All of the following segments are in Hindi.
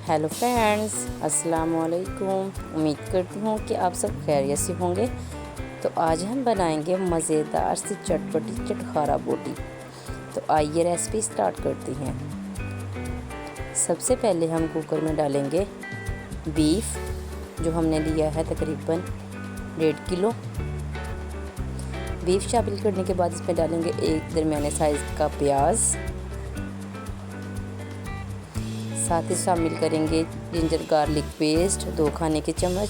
हेलो फ्रेंड्स, अस्सलाम वालेकुम। उम्मीद करती हूँ कि आप सब खैरियत से होंगे। तो आज हम बनाएंगे मज़ेदार सी चटपटी चटखारा बोटी। तो आइए रेसिपी स्टार्ट करते हैं। सबसे पहले हम कुकर में डालेंगे बीफ, जो हमने लिया है तकरीबन 1.5 किलो। बीफ शामिल करने के बाद इसमें डालेंगे एक दरमियाने साइज़ का प्याज, साथ ही शामिल करेंगे जिंजर गार्लिक पेस्ट 2 खाने के चम्मच,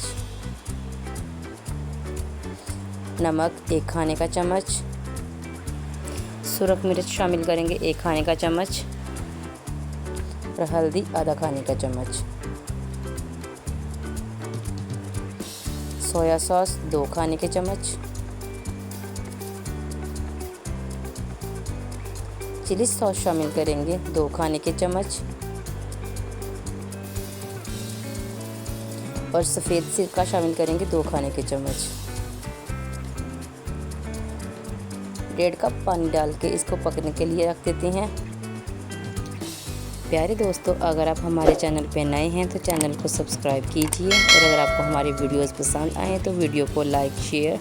नमक 1 खाने का चम्मच, सुरख मिर्च शामिल करेंगे 1 खाने का चम्मच और हल्दी आधा खाने का चम्मच, सोया सॉस 2 खाने के चम्मच, चिली सॉस शामिल करेंगे 2 खाने के चम्मच और सफ़ेद सिरका शामिल करेंगे 2 खाने के चम्मच। 1.5 कप पानी डाल के इसको पकने के लिए रख देते हैं। प्यारे दोस्तों, अगर आप हमारे चैनल पे नए हैं तो चैनल को सब्सक्राइब कीजिए और अगर आपको हमारी वीडियोस पसंद आए तो वीडियो को लाइक शेयर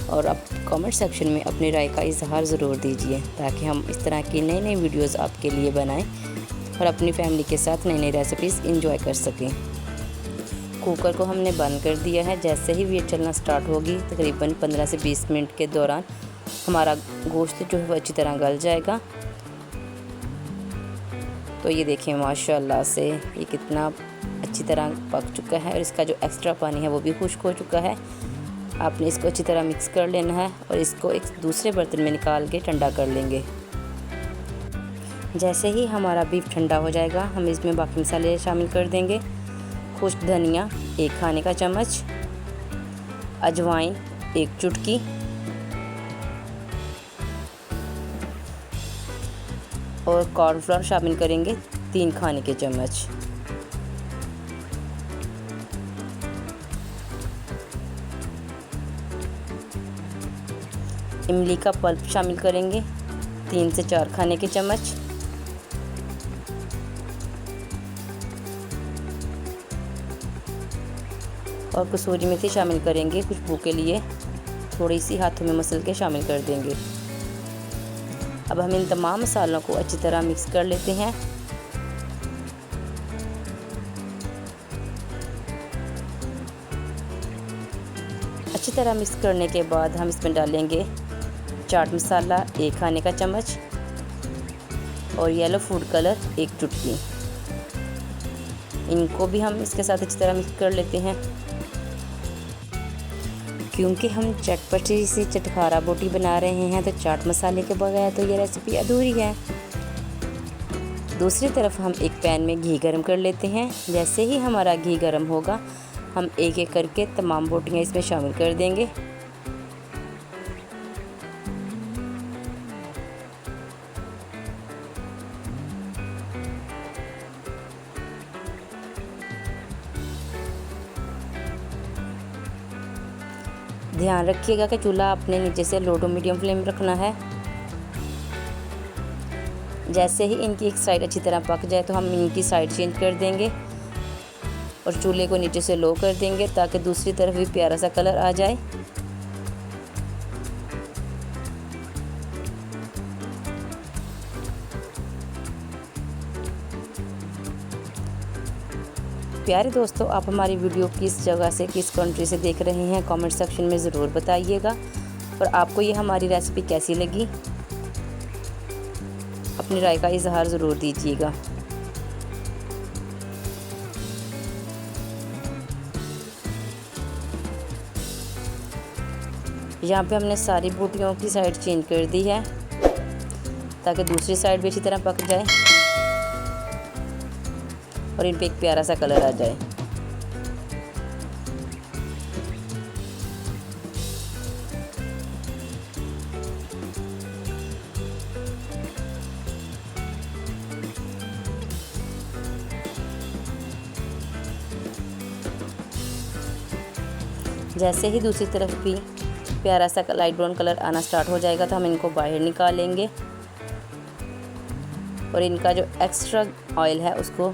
और आप कमेंट सेक्शन में अपनी राय का इजहार ज़रूर दीजिए, ताकि हम इस तरह की नई नई वीडियोस आपके लिए बनाएं और अपनी फैमिली के साथ नई नई रेसिपीज़ इंजॉय कर सकें। कुकर को हमने बंद कर दिया है। जैसे ही ये चलना स्टार्ट होगी तकरीबन 15 से 20 मिनट के दौरान हमारा गोश्त जो है वो अच्छी तरह गल जाएगा। तो ये देखिए माशाल्लाह से ये कितना अच्छी तरह पक चुका है और इसका जो एक्स्ट्रा पानी है वो भी खुश्क हो चुका है। आपने इसको अच्छी तरह मिक्स कर लेना है और इसको एक दूसरे बर्तन में निकाल के ठंडा कर लेंगे। जैसे ही हमारा बीफ ठंडा हो जाएगा हम इसमें बाकी मसाले शामिल कर देंगे। खुश्क धनिया 1 खाने का चम्मच, अजवाइन 1 चुटकी, और कॉर्नफ्लोर शामिल करेंगे 3 खाने के चम्मच। इमली का पल्प शामिल करेंगे 3 से 4 खाने के चम्मच, और कसूरी मेथी शामिल करेंगे खुशबू के लिए, थोड़ी सी हाथों में मसल के शामिल कर देंगे। अब हम इन तमाम मसालों को अच्छी तरह मिक्स कर लेते हैं। अच्छी तरह मिक्स करने के बाद हम इसमें डालेंगे चाट मसाला 1 खाने का चम्मच और येलो फूड कलर 1 चुटकी। इनको भी हम इसके साथ अच्छी तरह मिक्स कर लेते हैं। क्योंकि हम चटपटी सी चटखारा बोटी बना रहे हैं तो चाट मसाले के बगैर तो ये रेसिपी अधूरी है। दूसरी तरफ हम एक पैन में घी गरम कर लेते हैं। जैसे ही हमारा घी गरम होगा हम एक एक करके तमाम बोटियां इसमें शामिल कर देंगे। ध्यान रखिएगा कि चूल्हा अपने नीचे से लो टू मीडियम फ्लेम रखना है। जैसे ही इनकी एक साइड अच्छी तरह पक जाए तो हम इनकी साइड चेंज कर देंगे और चूल्हे को नीचे से लो कर देंगे ताकि दूसरी तरफ भी प्यारा सा कलर आ जाए। प्यारे दोस्तों, आप हमारी वीडियो किस जगह से किस कंट्री से देख रहे हैं कमेंट सेक्शन में ज़रूर बताइएगा और आपको ये हमारी रेसिपी कैसी लगी अपनी राय का इजहार ज़रूर दीजिएगा। यहाँ पे हमने सारी बोटियों की साइड चेंज कर दी है ताकि दूसरी साइड भी अच्छी तरह पक जाए और इन पे एक प्यारा सा कलर आ जाए। जैसे ही दूसरी तरफ भी प्यारा सा लाइट ब्राउन कलर आना स्टार्ट हो जाएगा तो हम इनको बाहर निकालेंगे और इनका जो एक्स्ट्रा ऑयल है उसको